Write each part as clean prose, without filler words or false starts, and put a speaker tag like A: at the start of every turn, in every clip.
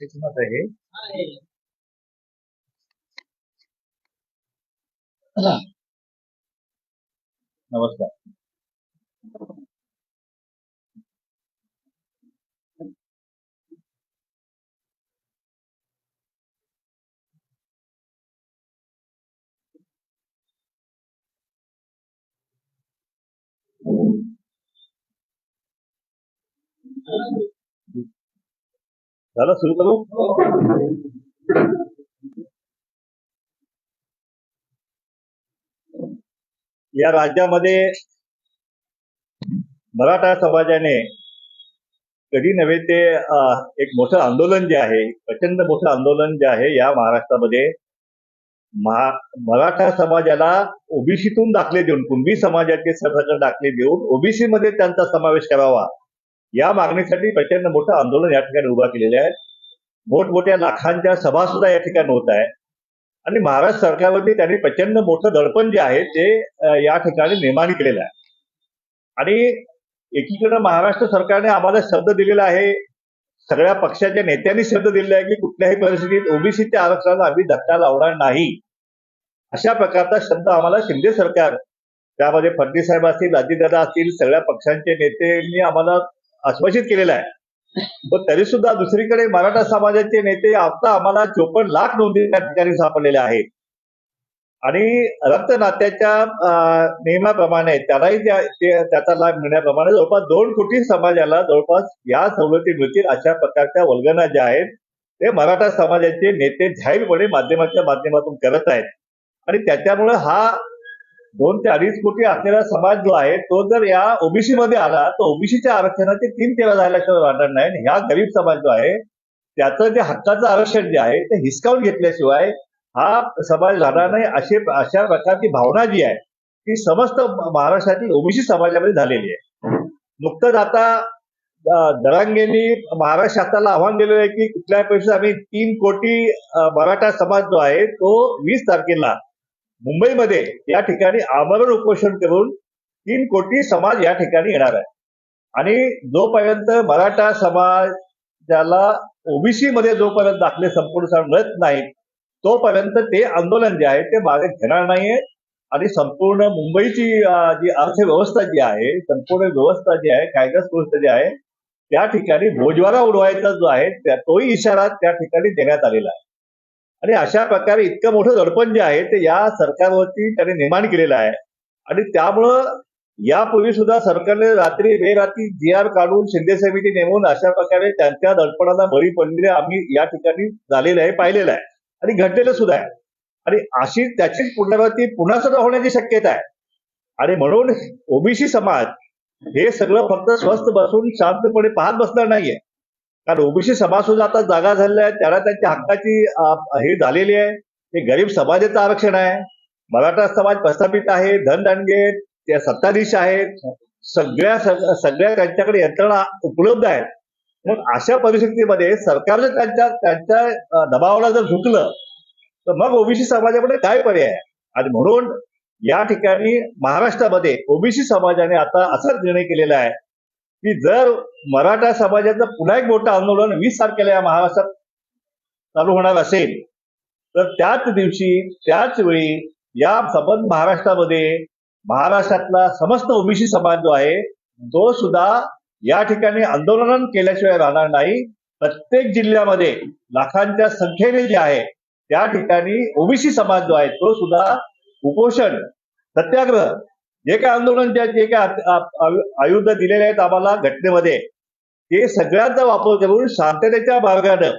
A: त्याच्यात आहे. नमस्कार. झालं, सुरू करू. या राज्यामध्ये मराठा समाजाने कधी नव्हे ते एक मोठं आंदोलन जे आहे, प्रचंड मोठं आंदोलन जे आहे या महाराष्ट्रामध्ये मराठा समाजाला ओबीसीतून दाखले देऊन, कुणबी समाजाचे सरकारकडे दाखले देऊन ओबीसी मध्ये त्यांचा समावेश करावा या मागणीसाठी प्रचंड मोठं आंदोलन या ठिकाणी उभा केलेलं आहे. मोठमोठ्या लाखांच्या सभा सुद्धा या ठिकाणी होत आहे आणि महाराष्ट्र सरकारवरती त्यांनी प्रचंड मोठं दडपण जे आहे ते या ठिकाणी निर्माण केलेलं आहे. आणि एकीकडे महाराष्ट्र सरकारने आम्हाला शब्द दिलेला आहे, सगळ्या पक्षाच्या नेत्यांनी शब्द दिलेला आहे की कुठल्याही परिस्थितीत ओबीसीच्या आरक्षणाला आम्ही धक्का लावणार नाही, अशा प्रकारचा शब्द आम्हाला शिंदे सरकार, त्यामध्ये फडणवीस साहेब असतील, अजितदादा असतील, सगळ्या पक्षांचे नेत्यांनी आम्हाला आश्वासित केलेला आहे. पण तरी सुद्धा दुसरीकडे मराठा समाजाचे नेते आता आम्हाला 54 लाख नोंदी त्या ठिकाणी सापडलेल्या आहेत आणि रक्त नात्याच्या नियमाप्रमाणे त्यालाही त्याचा लाभ मिळण्याप्रमाणे जवळपास 2 कोटी समाजाला जवळपास या सवलती मिळतील अशा प्रकारच्या वल्गना ज्या आहेत ते मराठा समाजाचे नेते जाहीरपणे माध्यमाच्या माध्यमातून करत आहेत. आणि त्याच्यामुळे हा 2 ते 2.5 कोटी असलेला समाज जो आहे तो जर या ओबीसी मध्ये आला तर ओबीसीच्या आरक्षणाचे 3 तेरा झाल्याशिवाय राहणार नाही. ह्या गरीब समाज जो आहे त्याचं जे हक्काचं आरक्षण जे आहे ते हिसकावून घेतल्याशिवाय हा समाज राहणार नाही, अशा प्रकारची भावना जी आहे ती समस्त महाराष्ट्रातील ओबीसी समाजामध्ये झालेली आहे. नुकतंच आता दरांगेंनी महाराष्ट्र शासनाला आव्हान दिलेलं आहे की कुठल्या पैसे आम्ही 3 कोटी मराठा समाज जो आहे तो 20 तारखेला मुंबईमध्ये या ठिकाणी आमरण उपोषण करून 3 कोटी समाज या ठिकाणी येणार आहे. आणि जोपर्यंत मराठा समाजाला ओबीसी मध्ये जोपर्यंत दाखले संपूर्ण मिळत नाहीत तोपर्यंत ते आंदोलन जे आहे ते मागे घेणार नाहीये. आणि संपूर्ण मुंबईची जी अर्थव्यवस्था जी आहे, संपूर्ण व्यवस्था जी आहे, कायदा सुव्यवस्था जी आहे त्या ठिकाणी बोजवारा उडवायचा जो आहे तोही इशारा त्या ठिकाणी देण्यात आलेला आहे. आणि अशा प्रकारे इतकं मोठं दडपण जे आहे ते या सरकारवरती त्याने निर्माण केलेलं आहे. आणि त्यामुळं यापूर्वी सुद्धा सरकारने रात्री बेरात्री GR काढून शिंदे समिती नेमून अशा प्रकारे त्यांच्या दडपणाला बळी पडलेले आम्ही या ठिकाणी झालेलं आहे, पाहिलेलं आहे आणि घडलेलं सुद्धा आहे. आणि अशी त्याचीच पुनरावृत्ती पुन्हा सुद्धा होण्याची शक्यता आहे. आणि म्हणून ओबीसी समाज हे सगळं फक्त स्वस्थ बसून शांतपणे पाहत बसणार नाहीये, कारण ओबीसी समाज सुद्धा आता जागा झालेला आहे, त्याला त्यांच्या हक्काची हे झालेली आहे. हे गरीब समाजाचं आरक्षण आहे. मराठा समाज प्रस्थापित आहे, धनदांडगे त्या सत्ताधीश आहेत, सगळ्या त्यांच्याकडे यंत्रणा उपलब्ध आहेत. मग अशा परिस्थितीमध्ये सरकार जर त्यांच्या दबावाला जर झुकलं तर मग ओबीसी समाजामध्ये काय पर्याय आहे. आणि म्हणून या ठिकाणी महाराष्ट्रामध्ये ओबीसी समाजाने आता असाच निर्णय केलेला आहे की जर मराठा समाजाचं पुन्हा एक मोठं आंदोलन 20 तारखेला या महाराष्ट्रात चालू होणार असेल तर त्याच दिवशी त्याच वेळी या संबंध महाराष्ट्रातला समस्त ओबीसी समाज जो आहे तो सुद्धा या ठिकाणी आंदोलन केल्याशिवाय राहणार नाही. प्रत्येक जिल्ह्यामध्ये लाखांच्या संख्येने जे आहे त्या ठिकाणी ओबीसी समाज जो आहे तो सुद्धा उपोषण, सत्याग्रह, जे काय आंदोलन जे काय आयुध दिलेले आहेत आम्हाला घटनेमध्ये ते सगळ्यांचा वापर करून शांततेच्या मार्गानं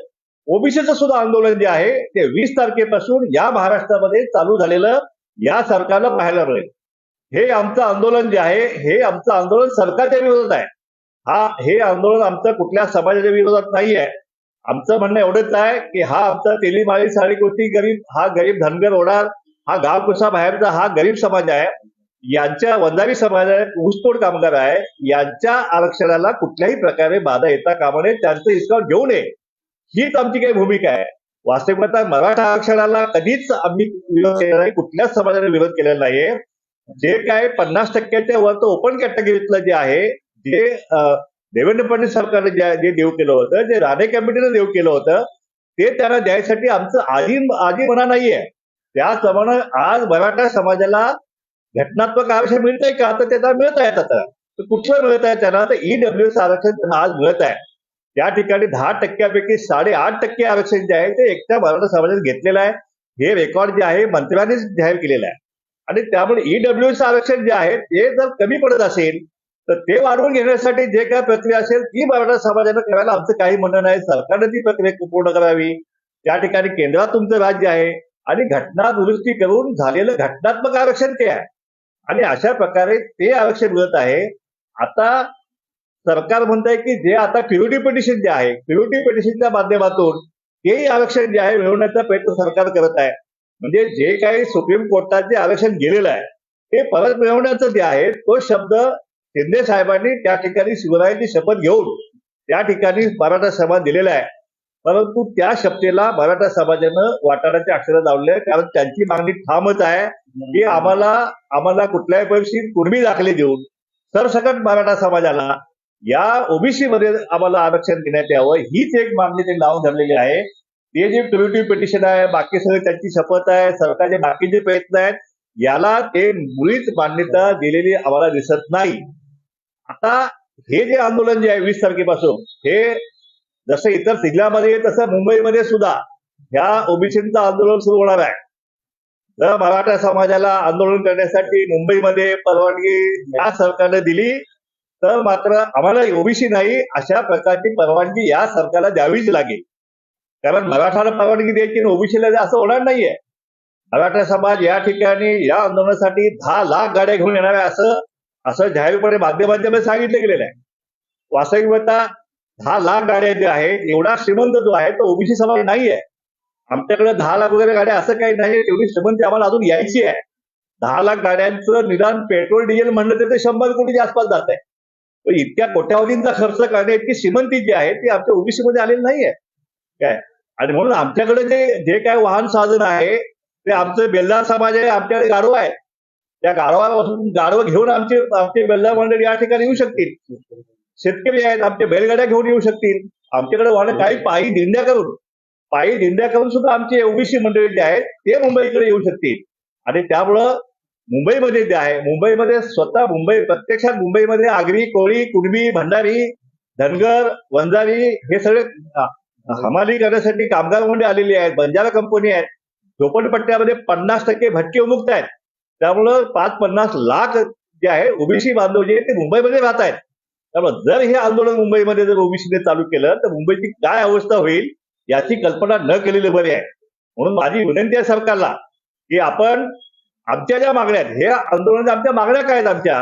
A: ओबीसीचं सुद्धा आंदोलन जे आहे ते 20 तारखेपासून या महाराष्ट्रामध्ये चालू झालेलं या सरकारला पाहायला मिळेल. हे आमचं आंदोलन जे आहे हे आमचं आंदोलन सरकारच्या विरोधात आहे. हे आंदोलन आमचं कुठल्या समाजाच्या विरोधात नाही आहे. आमचं म्हणणं एवढंच आहे की हा आमचा तेलीमाळी साडेकोटी गरीब, हा गरीब धनगर होणार, हा गावकुसा बाहेरचा हा गरीब समाज आहे, यांच्या वंजारी समाज आहे, ऊसतोड कामगार आहे, यांच्या आरक्षणाला कुठल्याही प्रकारे बाधा येता कामा नये, त्यांचं हिसकावून घेऊ नये, हीच आमची काही भूमिका आहे. वास्तविकता मराठा आरक्षणाला कधीच आम्ही विरोध केलेला नाही, कुठल्याच समाजाने विरोध केलेला नाहीये. जे काय 50% वरचं ओपन कॅटेगरीतलं जे आहे, जे देवेंद्र फडणवीस सरकारने जे देऊ केलं होतं, जे राणे कमिटीनं देऊ केलं होतं, ते त्यांना द्यायसाठी आमचं आधी मना नाहीये. त्याचप्रमाणे आज मराठा समाजाला घटनात्मक आरक्षण मिळतंय का, तर त्याला मिळत आहेत आता. तर कुठलं मिळत आहे त्यांना, तर ईडब्ल्यूएस आरक्षण त्यांना आज मिळत आहे. त्या ठिकाणी 10% 8.5% आरक्षण जे आहे ते एकट्या मराठा समाजाने घेतलेलं आहे. हे रेकॉर्ड जे आहे मंत्र्यांनीच जाहीर केलेलं आहे. आणि त्यामुळे ईडब्ल्यूएस आरक्षण जे आहे ते जर कमी पडत असेल तर ते वाढवून घेण्यासाठी जे काय प्रक्रिया असेल ती मराठा समाजानं करायला आमचं काही म्हणणं नाही. सरकारनं ती प्रक्रिया पूर्ण करावी. त्या ठिकाणी केंद्रात तुमचं राज्य आहे आणि घटना दुरुस्ती करून झालेलं घटनात्मक आरक्षण ते आहे आणि अशा प्रकारे ते आरक्षण मिळत आहे. आता सरकार म्हणत आहे की जे आता प्युरिटी पिटिशन जे आहे, प्युरिटी पिटिशनच्या माध्यमातून तेही आरक्षण जे आहे मिळवण्याचा प्रयत्न सरकार करत आहे. म्हणजे जे काही सुप्रीम कोर्टात जे आरक्षण गेलेलं आहे ते परत मिळवण्याचं जे आहे तो शब्द शिंदे साहेबांनी त्या ठिकाणी शिवरायांची शपथ घेऊन त्या ठिकाणी मराठा समाज दिलेला आहे. परंतु त्या शपथेला मराठा समाजानं वाटाण्याचे अक्षर लावले, कारण त्यांची मागणी ठामच आहे की आम्हाला कुठल्याही परिस्थितीत कुणबी दाखले देऊन सरसकट मराठा समाजाला या ओबीसी मध्ये आम्हाला आरक्षण देण्यात यावं, हीच एक मागणी ते लावून धरलेली आहे. ते जे प्रिव्हेटिव्ह पिटिशन आहे, बाकी सगळे त्यांची शपथ आहे, सरकारचे बाकीचे प्रयत्न आहेत, याला ते मुळीच मान्यता दिलेली आम्हाला दिसत नाही. आता हे जे आंदोलन जे आहे 20 तारखेपासून, हे जसं इतर जिल्ह्यामध्ये तसं मुंबईमध्ये सुद्धा ह्या ओबीसीचं आंदोलन सुरू होणार आहे. जर मराठा समाजाला आंदोलन करण्यासाठी मुंबईमध्ये परवानगी या सरकारने दिली तर मात्र आम्हाला ओबीसी नाही अशा प्रकारची परवानगी या सरकारला द्यावीच लागेल. कारण मराठाला परवानगी द्यायची आणि ओबीसीला असं होणार नाहीये. मराठा समाज या ठिकाणी या आंदोलनासाठी 10 लाख गाड्या घेऊन येणार आहे असं जाहीरपणे माध्यमांमध्ये सांगितलं गेलेलं आहे. वास्तविकता 10 लाख गाड्या जे आहेत, एवढा श्रीमंत जो आहे तो ओबीसी समाज नाहीये. आमच्याकडे 10 लाख वगैरे गाड्या असं काही नाही, तेवढी श्रीमंती आम्हाला अजून यायची आहे. 10 लाख गाड्यांचं निदान पेट्रोल डिझेल म्हणलं तर ते 100 कोटीच्या आसपास जात आहे. इतक्या कोट्यावधींचा खर्च करणे इतकी श्रीमंती जी आहे ती आमच्या ओबीसी मध्ये आलेली नाहीये काय. आणि म्हणून आमच्याकडे जे काय वाहन साधन आहे ते आमचं बेल्दार समाज आहे, आमच्याकडे गाढव आहे. त्या गाढवापासून गाढवं घेऊन आमचे बेल्दार मंडळी या ठिकाणी येऊ शकतील. शेतकरी आहेत, आमचे बैलगाड्या घेऊन येऊ शकतील. आमच्याकडे वाहन काही पायी दिंड्या करून सुद्धा आमचे ओबीसी मंडळी जे आहेत ते मुंबईकडे येऊ शकतील. आणि त्यामुळं मुंबईमध्ये जे आहे, मुंबईमध्ये स्वतः प्रत्यक्षात मुंबईमध्ये आगरी, कोळी, कुणबी, भंडारी, धनगर, वंजारी हे सगळे हमाली करण्यासाठी कामगार मंडळी आलेली आहेत. बंजारा कंपनी आहेत. झोपडपट्ट्यामध्ये 50% भटके उन्मुक्त आहेत. त्यामुळं 5-50 लाख जे आहे ओबीसी बांधव जे ते मुंबईमध्ये राहत आहेत. त्यामुळे जर हे आंदोलन मुंबईमध्ये जर ओबीसीने चालू केलं तर मुंबईची काय अवस्था होईल याची कल्पना न केलेली बरी आहे. म्हणून माझी विनंती आहे सरकारला की आपण आमच्या ज्या मागण्या आहेत, हे आंदोलनाच्या आमच्या मागण्या काय आहेत आमच्या,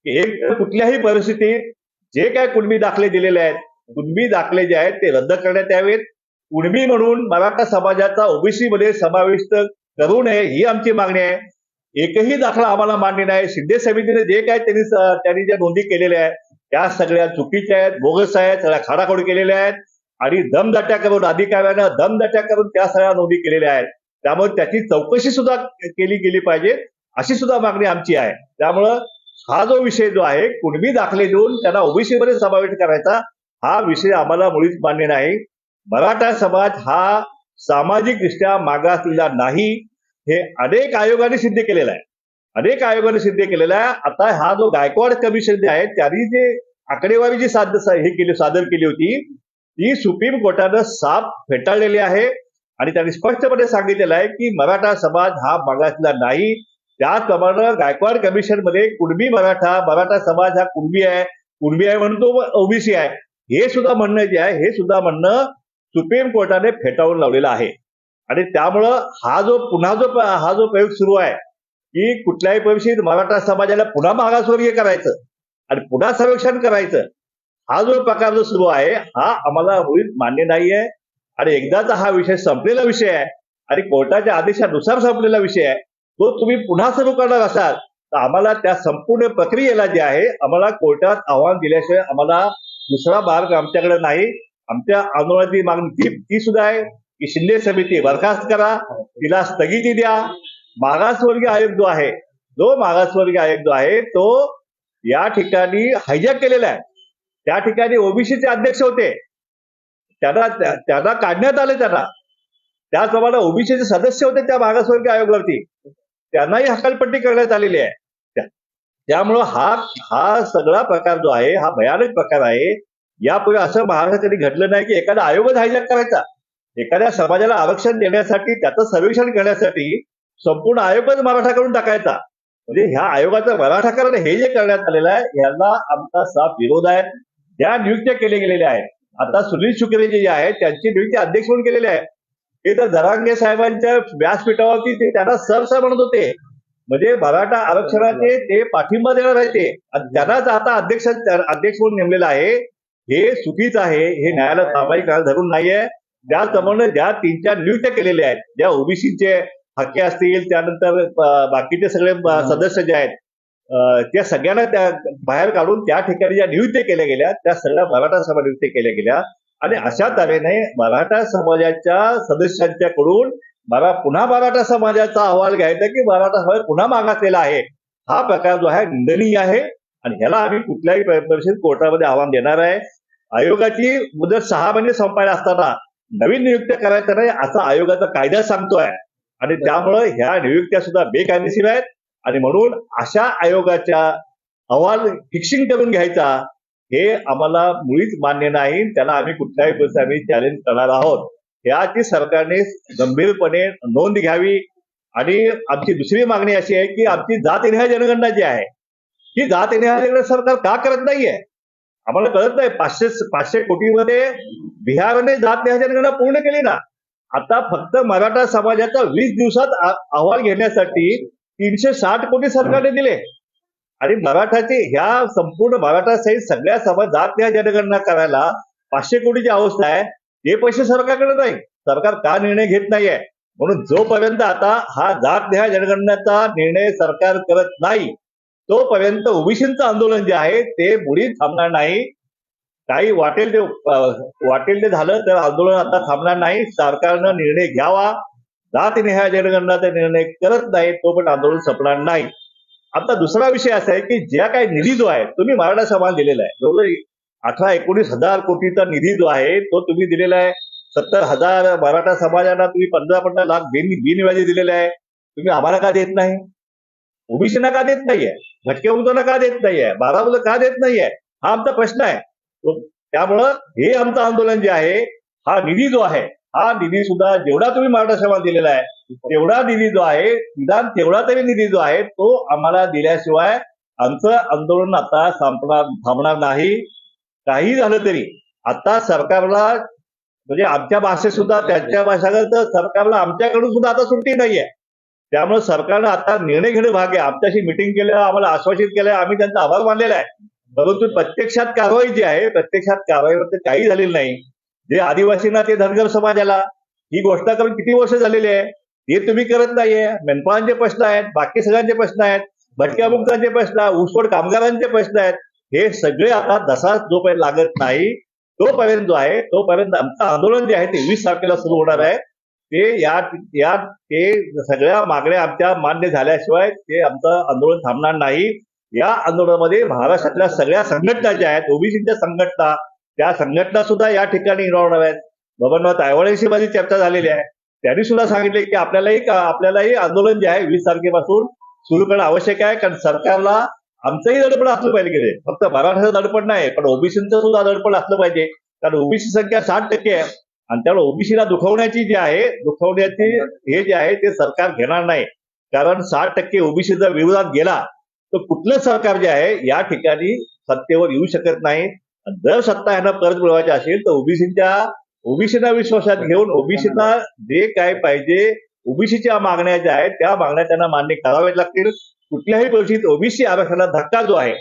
A: की एक कुठल्याही परिस्थितीत जे काय कुणबी दाखले दिलेले आहेत, कुणबी दाखले जे आहेत ते रद्द करण्यात यावेत. कुणबी म्हणून मराठा समाजाचा ओबीसी मध्ये समाविष्ट करू नये ही आमची मागणी आहे. एकही दाखला आम्हाला मान्य नाही. शिंदे समितीने जे काय त्यांनी ज्या नोंदी केलेल्या आहेत त्या सगळ्या चुकीच्या आहेत, बोगस आहेत, सगळ्या खाडाखोड केलेल्या आहेत आणि दमदाट्या करून अधिकाऱ्यानं दमदाट्या करून त्या सगळ्या नोंदी केलेल्या आहेत. त्यामुळे त्याची चौकशी सुद्धा केली गेली पाहिजे अशी सुद्धा मागणी आमची आहे. त्यामुळं हा जो विषय जो आहे कुणबी दाखले देऊन त्यांना ओबीसी मध्ये समावेश करायचा हा विषय आम्हाला मुळीच मान्य नाही. मराठा समाज हा सामाजिकदृष्ट्या मागासलेला नाही, हे अनेक आयोगाने सिद्ध केलेलं आहे. आता हा जो गायकवाड कमिशन जे आहे त्यांनी जे आकडेवारी जी सादर केली होती ती सुप्रीम कोर्टानं साफ फेटाळलेली आहे आणि त्यांनी स्पष्टपणे सांगितलेलं आहे की मराठा समाज हा मागासलेला नाही. त्याचप्रमाणे गायकवाड कमिशन मध्ये मराठा समाज हा कुणबी आहे म्हणून तो ओबीसी आहे हे सुद्धा म्हणणं जे आहे हे सुद्धा म्हणणं सुप्रीम कोर्टाने फेटाळून लावलेलं आहे. आणि त्यामुळं हा जो प्रयोग सुरू आहे की कुठल्याही परिस्थितीत मराठा समाजाला पुन्हा मागासवर्गीय करायचं आणि पुन्हा सर्वेक्षण करायचं, हा जो प्रकार जो सुरू आहे हा आम्हाला मुळीच मान्य नाहीये. आणि एकदाचा हा विषय संपलेला विषय आहे आणि कोर्टाच्या आदेशानुसार संपलेला विषय आहे, तो तुम्ही पुन्हा सुरू करणार असाल तर आम्हाला त्या संपूर्ण प्रक्रियेला जे आहे आम्हाला कोर्टात आव्हान दिल्याशिवाय आम्हाला दुसरा मार्ग आमच्याकडे नाही. आमच्या आंदोलनाची मागणी ती सुद्धा आहे की शिंदे समिती बरखास्त करा, तिला स्थगिती द्या. मागासवर्गीय आयोग जो आहे तो या ठिकाणी हायजॅक केलेला आहे. त्या ठिकाणी ओबीसीचे अध्यक्ष होते, त्यांना काढण्यात आले. त्याचप्रमाणे ओबीसीचे सदस्य होते त्या मागासवर्गीय आयोगावरती, त्यांनाही हकालपट्टी करण्यात आलेली आहे. त्यामुळं हा सगळा प्रकार जो आहे हा भयानक प्रकार आहे. यापूर्वी असं महाराष्ट्रात कधी घडलं नाही की एखादा आयोगच हायजॅक करायचा. एखाद्या समाजाला आरक्षण देण्यासाठी, त्याचं सर्वेक्षण करण्यासाठी संपूर्ण आयोगच मराठा करून टाकायचा. म्हणजे ह्या आयोगाचं मराठाकरण हे जे करण्यात आलेलं आहे याला आमचा साफ विरोध आहे. ज्या नियुक्त्या केल्या गेलेल्या आहेत, आता सुनील शुक्रे जे आहेत त्यांची नियुक्ती अध्यक्ष म्हणून केलेली आहे. ते तर जरांगे साहेबांच्या व्यासपीठावरती ते त्यांना सरसर म्हणत होते. म्हणजे मराठा आरक्षणाचे ते पाठिंबा देणार आहे ते, आणि त्यांनाच आता अध्यक्ष म्हणून नेमलेलं आहे. हे चुकीचं आहे. हे न्यायालय सामायिक धरून नाहीये. त्याचप्रमाणे ज्या 3-4 नियुक्त्या केलेल्या आहेत, ज्या ओबीसीचे हक्के असतील, त्यानंतर बाकीचे सगळे सदस्य जे आहेत त्या सगळ्यांना त्या बाहेर काढून त्या ठिकाणी ज्या नियुक्त्या केल्या गेल्या त्या सगळ्या मराठा सभा नियुक्त्या केल्या गेल्या. आणि अशा तऱ्हेने मराठा समाजाच्या सदस्यांच्याकडून पुन्हा मराठा समाजाचा अहवाल घ्यायचा की मराठा समाज पुन्हा मागासलेला आहे. हा प्रकार जो आहे निंदनीय आहे आणि ह्याला आम्ही कुठल्याही परिस्थितीत कोर्टामध्ये आव्हान देणार आहे. आयोगाची मुदत 6 महिने संपायला असताना नवीन नियुक्त्या करायच्या नाही असा आयोगाचा कायदा सांगतोय, आणि त्यामुळे ह्या नियुक्त्या सुद्धा बेकायदेशीर आहेत. आणि म्हणून अशा आयोगाच्या अहवाल फिक्सिंग करून घ्यायचा हे आम्हाला मुळीच मान्य नाही. त्याला आम्ही कुठल्याही परिस्थितीत आम्ही चॅलेंज करणार आहोत. याची सरकारने गंभीरपणे नोंद घ्यावी. आणि आमची दुसरी मागणी अशी आहे की आमची जातनिहाय जनगणना जी आहे ही जातनिहाय जनगणना सरकार का करत नाहीये आम्हाला कळत नाही. 500 कोटीमध्ये बिहारने जातनिहाय जनगणना पूर्ण केली ना. आता फक्त मराठा समाजाचा 20 दिवसात अहवाल घेण्यासाठी 360 कोटी सरकारने दिले. आणि मराठाचे ह्या संपूर्ण मराठा सहित सगळ्या समाज जातनिहाय जनगणना करायला 500 कोटीची अवस्था आहे. हे पैसे सरकारकडे नाही. सरकार का निर्णय घेत नाहीये? म्हणून जोपर्यंत आता हा जातनिहाय जनगणनेचा निर्णय सरकार करत नाही तोपर्यंत ओबीसीचं आंदोलन जे आहे ते मुळीच थांबणार नाही. काही वाटेल ते झालं तर आंदोलन आता थांबणार नाही. सरकारनं निर्णय घ्यावा. जातनिहाय जनगणनाचा निर्णय करत नाही तोपर्यंत आंदोलन संपणार नाही. आता दुसरा विषय असा आहे की ज्या काही निधी जो आहे तुम्ही मराठा समाज दिलेला आहे, जवळजवळ 18-19 हजार कोटीचा निधी जो आहे तो तुम्ही दिलेला आहे. 70,000 मराठा समाजाला तुम्ही 15-15 लाख बिनव्याजी दिलेले आहे. तुम्ही आम्हाला का देत नाही? ओबीसीना का देत नाहीये? भटक्या का देत नाहीये? 12 मुलं का देत नाहीये? हा आमचा प्रश्न आहे. त्यामुळं हे आमचं आंदोलन जे आहे, हा निधी जो आहे हा निधी सुद्धा जेवढा तुम्ही मराठा समाज दिलेला आहे तेवढा निधी जो आहे, निदान तेवढा तरी निधी जो आहे तो आम्हाला दिल्याशिवाय आमचं आंदोलन आता थांबणार नाही. काही झालं तरी आता सरकारला म्हणजे आमच्या भाषेत सुद्धा त्यांच्या भाषेत तर सरकारला आमच्याकडून सुद्धा आता सुट्टी नाहीये. त्यामुळे सरकारनं आता निर्णय घेणं भाग आहे. आमच्याशी मिटिंग केलं, आम्हाला आश्वासित केलं, आम्ही त्यांचा आभार मानलेला आहे. परंतु प्रत्यक्षात कारवाई जी आहे प्रत्यक्षात कारवाईवर काही झालेली नाही. जे आदिवासींना ते धनगर समाजाला ही गोष्ट करून किती वर्ष झालेली आहे हे तुम्ही करत नाहीये. मेंढपाळांचे प्रश्न आहेत, बाकी सगळ्यांचे प्रश्न आहेत, भटक्या मुक्तांचे प्रश्न, ऊसतोड कामगारांचे प्रश्न आहेत. हे सगळे आता दसा जोपर्यंत लागत नाही तोपर्यंत जो आहे तोपर्यंत आमचं आंदोलन जे आहे ते 20 तारखेला सुरू होणार आहे. ते सगळ्या मागण्या आमच्या मान्य झाल्याशिवाय ते आमचं आंदोलन थांबणार नाही. या आंदोलनामध्ये महाराष्ट्रातल्या सगळ्या संघटना ज्या आहेत ओबीसीच्या संघटना त्या संघटना सुद्धा या ठिकाणी इन्व्हॉल्व आहेत. बबनराव तायवाळेशी माझी चर्चा झालेली आहे. त्यांनी सुद्धा सांगितले की आपल्यालाही आंदोलन जे आहे 20 तारखेपासून सुरू करणं आवश्यक आहे. कारण सरकारला आमचंही दडपण असलं पाहिजे. फक्त मराठाचं दडपण नाही पण ओबीसीचं सुद्धा दडपण असलं पाहिजे. कारण ओबीसी संख्या 60% आहे आणि त्यामुळे ओबीसीला दुखवण्याची हे जे आहे ते सरकार घेणार नाही. कारण 60% ओबीसीचा विरोधात गेला तर कुठलं सरकार जे आहे या ठिकाणी सत्तेवर येऊ शकत नाही. जर सत्ता यांना परत मिळवायची असेल तर ओबीसीना विश्वासात घेऊन ओबीसीना जे काय पाहिजे ओबीसीच्या मागण्या ज्या आहेत त्या मागण्या त्यांना मान्य कराव्याच लागतील. कुठल्याही परिस्थितीत ओबीसी आरक्षणाला धक्का जो आहे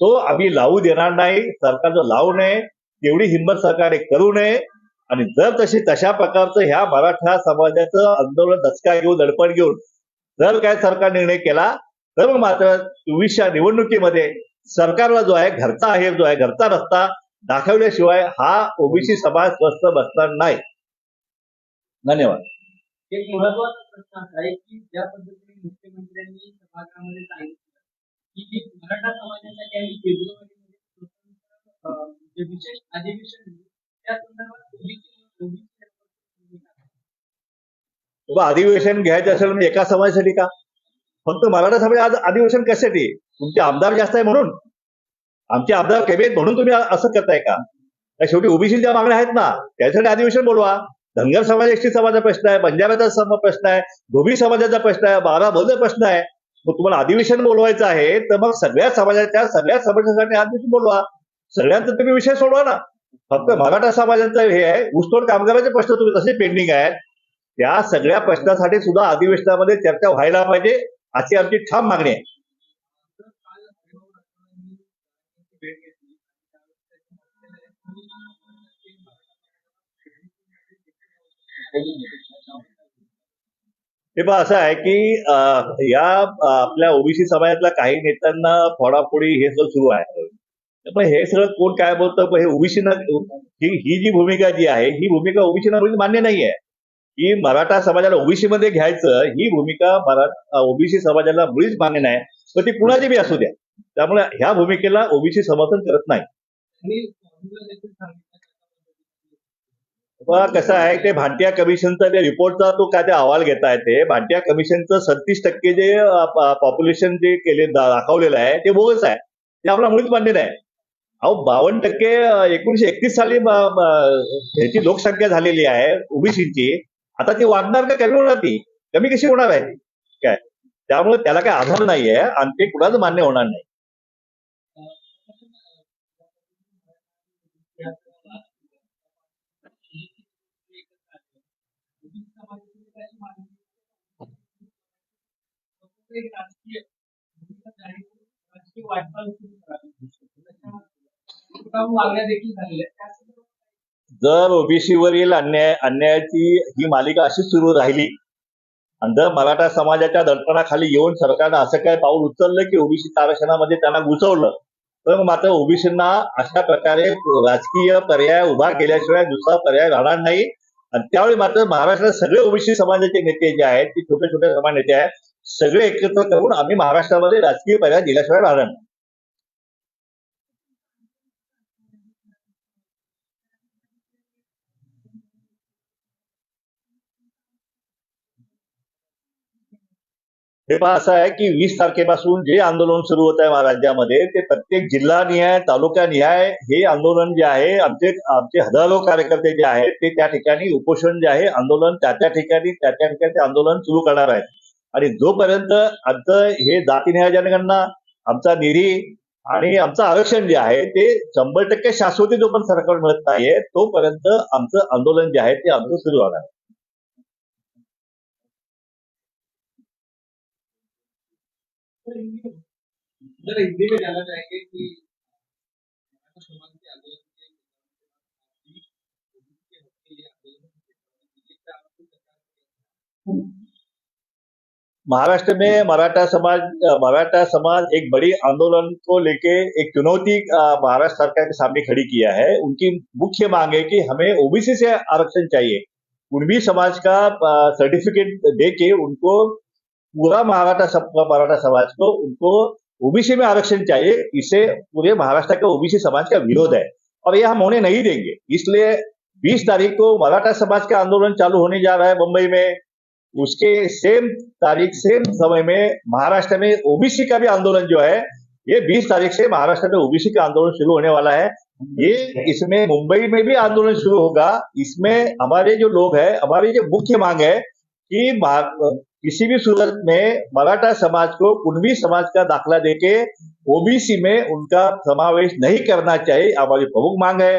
A: तो आम्ही लावू देणार नाही. सरकार जो लावू नये तेवढी हिंमत सरकारने करू नये. आणि जर तशा प्रकारचं ह्या मराठा समाजाचं आंदोलन दचका घेऊन दडपण घेऊन जर काय सरकार निर्णय केला तर मात्र 24च्या निवडणुकीमध्ये सरकारला जो आहे घरचा रस्ता दाखवल्याशिवाय हा ओबीसी समाज स्वस्थ बसणार नाही. धन्यवाद.
B: एक महत्वाचा प्रश्न असा आहे की ज्या पद्धतीने मुख्यमंत्र्यांनी सभागृहामध्ये सांगितलं की मराठा समाजाच्या काही फेब्रुवारीमध्ये जे विशेष अधिवेशन आहे, त्या संदर्भात
A: बाबा अधिवेशन घ्यायचं असेल म्हणजे एका समाजासाठी का? फक्त मराठा समाज आज अधिवेशन कशासाठी? तुमचे आमदार जास्त आहे म्हणून? आमचे आमदार कमी आहेत म्हणून तुम्ही असं करताय का? शेवटी ओबीसीच्या मागण्या आहेत ना, त्यासाठी अधिवेशन बोलवा. धनगर समाज एसटी समाजाचा प्रश्न आहे, बंजाराचा प्रश्न आहे, धोबी समाजाचा प्रश्न आहे, बारामतीचा प्रश्न आहे. मग तुम्हाला अधिवेशन बोलवायचं आहे तर मग सगळ्या समाजाच्या सगळ्या समाजासाठी अधिवेशन बोलवा. सगळ्यांचा तुम्ही विषय सोडवा ना. फक्त मराठा समाजाचं हे आहे, ऊसतोड कामगाराचे प्रश्न तुम्ही तसे पेंडिंग आहेत. त्या सगळ्या प्रश्नासाठी सुद्धा अधिवेशनामध्ये चर्चा व्हायला पाहिजे, अशी आमची ठाम मागणी आहे. हे पहा असं आहे की या आपल्या ओबीसी समाजातल्या काही नेत्यांना फोडाफोडी हे सगळं सुरू आहे. पण हे सगळं कोण काय बोलतं, पण हे ओबीसीना ही जी भूमिका जी आहे ही भूमिका ओबीसीना मान्य नाहीये. की मराठा समाजाला ओबीसी मध्ये घ्यायचं ही भूमिका ओबीसी समाजाला मुळीच मान्य नाही. पण ती कुणाची बी असू द्या. त्यामुळे ह्या भूमिकेला ओबीसी समर्थन करत नाही. कसं आहे ते भाटिया कमिशनचा जे रिपोर्टचा तो काय ते अहवाल घेता येते. भाटिया कमिशनचं 37% जे पॉप्युलेशन जे दाखवलेलं आहे ते बोगस आहे. ते आपल्याला मुळीच मान्य नाही. अहो 52% 1931 साली ह्याची लोकसंख्या झालेली आहे ओबीसीची. आता ती वाढणार का कमी होणार? ती कमी कशी होणार आहे काय? त्यामुळे त्याला काही आधार नाहीये आणि ते कुणाचं मान्य होणार नाही. जर ओबीसीवरील अन्यायाची ही मालिका अशीच सुरू राहिली आणि जर मराठा समाजाच्या दडपणाखाली येऊन सरकारनं असं काय पाऊल उचललं की ओबीसी आरक्षणामध्ये त्यांना घुसवलं, तर मात्र ओबीसींना अशा प्रकारे राजकीय पर्याय उभा केल्याशिवाय दुसरा पर्याय राहणार नाही. आणि त्यावेळी मात्र महाराष्ट्रात सगळे ओबीसी समाजाचे नेते जे आहेत ते छोटे छोटे समान नेते आहेत, सगळे एकत्र करून आम्ही महाराष्ट्रामध्ये राजकीय पर्याय दिल्याशिवाय राहणार नाही. हे पहा असं आहे की 20 तारखेपासून जे आंदोलन सुरू होत आहे राज्यामध्ये ते प्रत्येक जिल्हानिहाय तालुकानिहाय हे आंदोलन जे आहे आमचे हजारो कार्यकर्ते जे आहेत ते त्या ठिकाणी उपोषण जे आहे आंदोलन त्या ठिकाणी ते आंदोलन सुरू करणार आहेत. आणि जोपर्यंत आमचं हे जातीनिहाय जनगणना, आमचा निधी आणि आमचं आरक्षण जे आहे ते 100% शाश्वती जोपर्यंत सरकार मिळत नाहीये तोपर्यंत आमचं आंदोलन जे आहे ते आमचं सुरू होणार आहे.
B: जरा हिंदी में जानना चाहेंगे कि समाज के आंदोलन
A: महाराष्ट्र में मराठा समाज एक बड़ी आंदोलन को लेके एक चुनौती महाराष्ट्र सरकार के सामने खड़ी किया है. उनकी मुख्य मांग है कि हमें ओबीसी से आरक्षण चाहिए. कुणबी समाज का सर्टिफिकेट देके उनको पूरा मराठा समाज को उनको ओबीसी में आरक्षण चाहिए. इससे पूरे महाराष्ट्र का ओबीसी समाज का विरोध है और ये हम होने नहीं देंगे. इसलिए 20 तारीख को मराठा समाज का आंदोलन चालू होने जा रहा है मुंबई में. उसके सेम समय में महाराष्ट्र में ओबीसी का भी आंदोलन जो है ये 20 तारीख से महाराष्ट्र में ओबीसी का आंदोलन शुरू होने वाला है. इसमें मुंबई में भी आंदोलन शुरू होगा. इसमें हमारे जो लोग हैं, हमारी जो मुख्य मांग है कि किसी भी सूरत में मराठा समाज को कुणबी समाज का दाखला देके ओबीसी में उनका समावेश नहीं करना चाहिए, हमारी प्रमुख मांग है.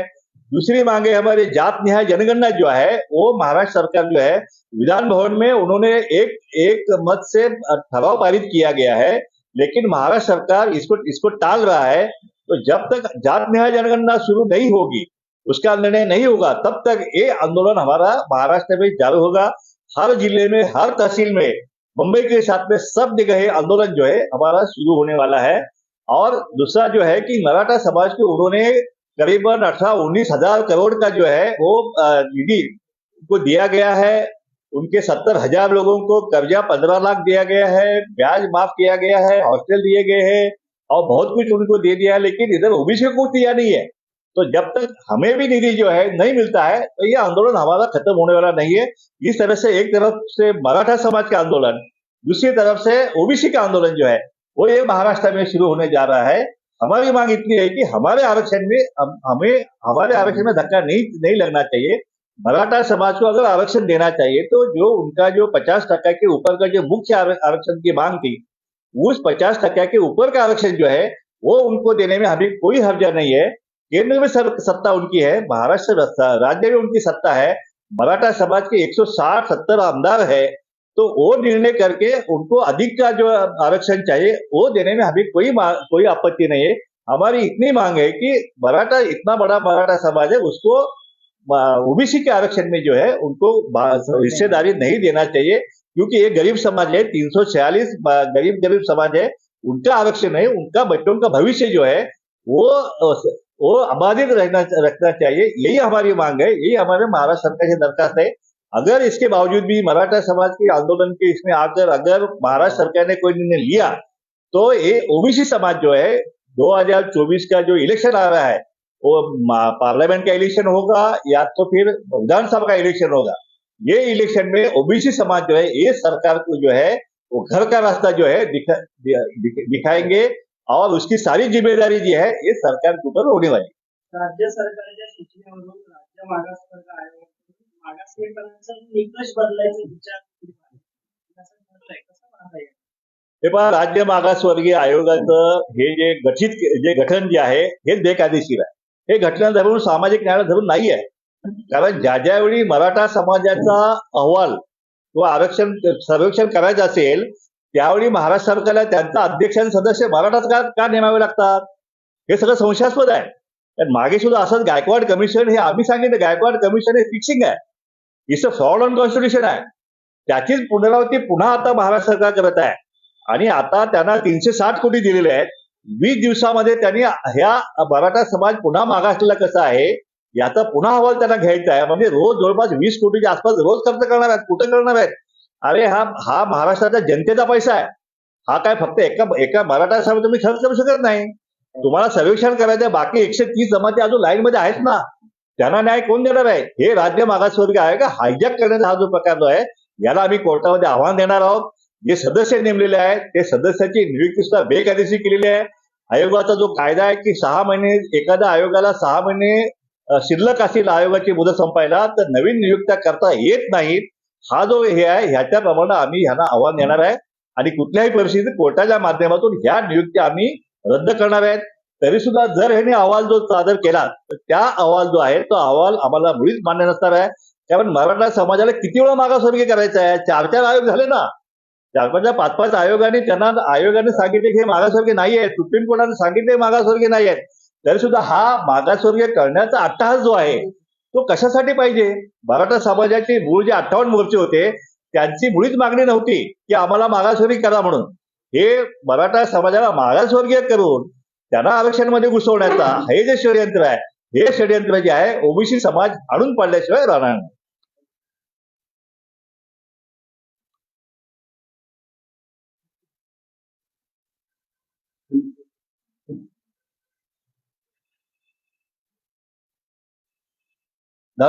A: दूसरी मांग है हमारे जात निहाय जनगणना जो है वो महाराष्ट्र सरकार जो है विधान भवन में उन्होंने एक मत से ठराव पारित किया गया है, लेकिन महाराष्ट्र सरकार इसको टाल रहा है. तो जब तक जात निहाय जनगणना शुरू नहीं होगी, उसका निर्णय नहीं होगा, तब तक ये आंदोलन हमारा महाराष्ट्र में जारी होगा. हर जिले में, हर तहसील में, मुंबई के साथ में सब जगह आंदोलन जो है हमारा शुरू होने वाला है. और दूसरा जो है कि मराठा समाज को उन्होंने करीबन 18-19 हजार करोड़ का जो है वो निधि को दिया गया है. उनके 70,000 लोगों को कर्जा 15 लाख दिया गया है, ब्याज माफ किया गया है, हॉस्टल दिए गए हैं और बहुत कुछ उनको दे दिया है. लेकिन इधर ओबीसी को दिया नहीं है. तो जब तक हमें भी निधि जो है नहीं मिलता है तो ये आंदोलन हमारा खत्म होने वाला नहीं है। इस तरह से एक तरफ से मराठा समाज का आंदोलन, दूसरी तरफ से ओबीसी का आंदोलन जो है वो ये महाराष्ट्र में शुरू होने जा रहा है। हमारी मांग इतनी है कि हमारे आरक्षण में हमें हमारे आरक्षण में धक्का नहीं लगना चाहिए। मराठा समाज को अगर आरक्षण देना चाहिए तो जो उनका जो 50% के ऊपर का जो मुख्य आरक्षण की मांग थी, उस 50% के ऊपर का आरक्षण जो है वो उनको देने में हमें कोई हर्जा नहीं है। केंद्र में सत्ता उनकी है, महाराष्ट्र राज्य में उनकी सत्ता है, मराठा समाज के 160-70 आमदार है, तो वो निर्णय करके उनको अधिक का जो आरक्षण चाहिए वो देने में हमें कोई आपत्ति नहीं है। हमारी इतनी मांग है कि मराठा इतना बड़ा मराठा समाज है, उसको ओबीसी के आरक्षण में जो है उनको हिस्सेदारी नहीं देना चाहिए, क्योंकि ये गरीब समाज है, 346 गरीब समाज है, उनका आरक्षण है, उनका बच्चों का भविष्य जो है वो अबाधित रखना चाहिए। यही हमारी मांग है, यही हमारे महाराष्ट्र सरकार की दरखास्त है। अगर इसके बावजूद भी मराठा समाज के आंदोलन के इसमें आकर अगर महाराष्ट्र सरकार ने कोई निर्णय लिया तो ये ओबीसी समाज जो है 2024 का जो इलेक्शन आ रहा है वो पार्लियामेंट का इलेक्शन होगा या तो फिर विधानसभा का इलेक्शन होगा। ये इलेक्शन में ओबीसी समाज जो है ये सरकार को जो है वो घर का रास्ता जो है दिखाएंगे और उसकी सारी जिम्मेदारी जो है ये सरकार के ऊपर होने वाली।
B: राज्य सरकारच्या सूचनेवरून राज्य मागासवर्ग आयोग मागासवर्गीयांचा निकष बदलायचा विचार सुरू आहे. असं ठरलंय, कसं पाहता येईल?
A: हे पहा, राज्य मागासवर्गीय आयोगाचं हे जे गठन जे आहे हे बेकायदेशीर आहे. हे घटना धरून सामाजिक न्याय धरून नाही आहे. कारण ज्यावेळी मराठा समाजाचा अहवाल तो आरक्षण सर्वेक्षण करायचं असेल त्यावेळी महाराष्ट्र सरकारला त्यांचा अध्यक्ष आणि सदस्य मराठाच का नेमावे लागतात, हे सगळं संशयास्पद आहे. तर मागे सुद्धा असंच गायकवाड कमिशन हे आम्ही सांगितलं, गायकवाड कमिशन हे फिक्सिंग आहे, it's a fraud on constitution आहे. त्याचीच पुनरावृत्ती पुन्हा आता महाराष्ट्र सरकार करत आहे आणि आता त्यांना 360 कोटी दिलेले आहेत. 20 दिवसामध्ये त्यांनी ह्या मराठा समाज पुन्हा मागासलेला कसा आहे याचा पुन्हा अहवाल त्यांना घ्यायचा आहे. म्हणजे रोज जवळपास 20 कोटीच्या आसपास रोज खर्च करणार आहेत. कुठं करणार आहेत? अरे हा महाराष्ट्राच्या जनतेचा पैसा आहे. हा काय फक्त एका मराठा समाज तुम्ही खर्च करू शकत नाही. तुम्हाला सर्वेक्षण करायचं, बाकी 130 जमाती अजून लाईन मध्ये आहेत ना, त्यांना न्याय कोण देणार आहे? हे राज्य मागासवर्गीय आयोग हायजॅक करण्याचा हा जो प्रकार जो आहे याला आम्ही कोर्टामध्ये आव्हान देणार आहोत. जे सदस्य नेमलेले आहेत ते सदस्याची नियुक्ती सुद्धा बेकायदेशीर केलेली आहे. आयोगाचा जो कायदा आहे की 6 महिने एखाद्या आयोगाला 6 महिने शिल्लक असेल आयोगाची मुदत संपायला तर नवीन नियुक्त्या करता येत नाहीत. हा जो हे आहे ह्याच्याप्रमाणे आम्ही ह्यांना आव्हान देणार आहे आणि कुठल्याही परिस्थितीत कोर्टाच्या माध्यमातून ह्या नियुक्त्या आम्ही रद्द करणार आहेत. तरी सुद्धा जर ह्यांनी अहवाल जो सादर केला तर त्या अहवाल जो आहे तो अहवाल आम्हाला मुळीच मान्य नसणार आहे. कारण मराठा समाजाला किती वेळा मागासवर्गीय करायचं आहे? 4 आयोग झाले ना, 4-5 आयोगाने सांगितले की हे मागासवर्गीय नाही आहेत, सुप्रीम कोर्टाने सांगितले मागासवर्गीय नाही आहेत. तरी सुद्धा हा मागासवर्गीय करण्याचा अट्टहास जो आहे तो कशासाठी पाहिजे? मराठा समाजाचे मूळ जे 58 मोर्चे होते त्यांची मुळीच मागणी नव्हती की आम्हाला मागासवर्गीय करा म्हणून. हे मराठा समाजाला मागासवर्गीय करून त्यांना आरक्षणमध्ये घुसवण्याचा हे जे षडयंत्र आहे, हे षडयंत्र जे आहे ओबीसी समाज आणून पाडल्याशिवाय राहणार नाही. ना